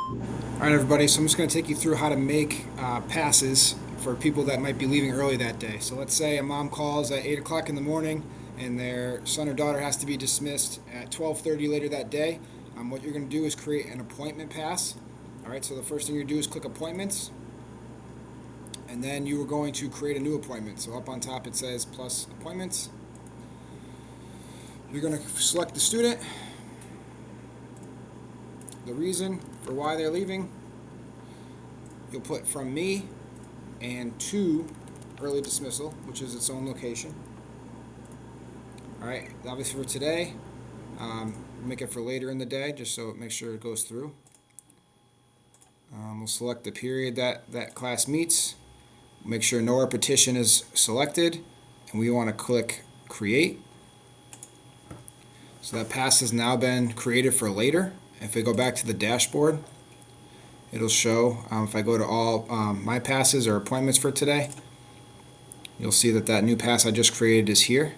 Alright everybody, so I'm just going to take you through how to make passes for people that might be leaving early that day. So let's say a mom calls at 8 o'clock in the morning and their son or daughter has to be dismissed at 12:30 later that day. What you're going to do is create an appointment pass. Alright, so the first thing you do is click appointments, and then you are going to create a new appointment. So up on top it says plus appointments. You're going to select the student, the reason for why they're leaving. You'll put from me and to early dismissal, which is its own location. Alright, obviously for today, make it for later in the day just so it makes sure it goes through. We'll select the period that class meets. Make sure no repetition is selected, and we want to click create. So that pass has now been created for later. If we go back to the dashboard, it'll show, if I go to all my passes or appointments for today, you'll see that new pass I just created is here.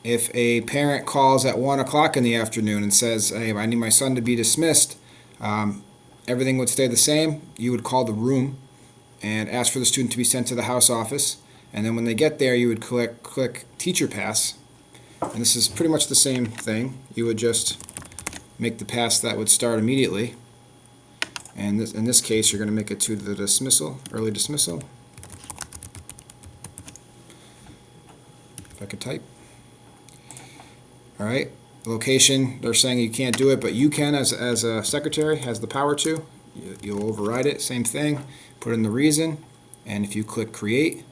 If a parent calls at 1 o'clock in the afternoon and says, hey, I need my son to be dismissed, everything would stay the same. You would call the room and ask for the student to be sent to the house office, and then when they get there you would click teacher pass, and this is pretty much the same thing. You would just make the pass that would start immediately, and in this case you're going to make it to the dismissal, early dismissal. If I could type. Alright, location, they're saying you can't do it, but you can as a secretary, has the power to. You'll override it, same thing, put in the reason, and if you click create,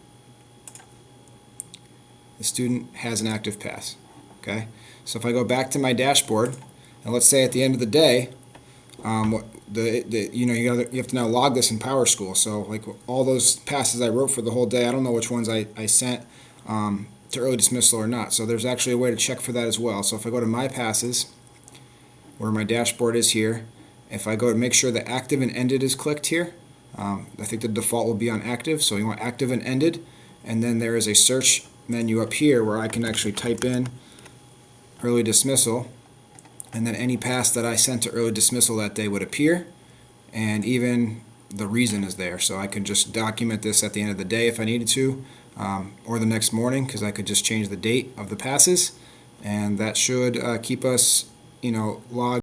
the student has an active pass. Okay, so if I go back to my dashboard, and let's say at the end of the day, you have to now log this in PowerSchool. So like all those passes I wrote for the whole day, I don't know which ones I sent to early dismissal or not. So there's actually a way to check for that as well. So if I go to my passes, where my dashboard is here, if I go to make sure the active and ended is clicked here, I think the default will be on active, so you want active and ended, and then there is a search menu up here where I can actually type in early dismissal, and then any pass that I sent to early dismissal that day would appear, and even the reason is there. So I could just document this at the end of the day if I needed to, or the next morning, because I could just change the date of the passes, and that should keep us, logged.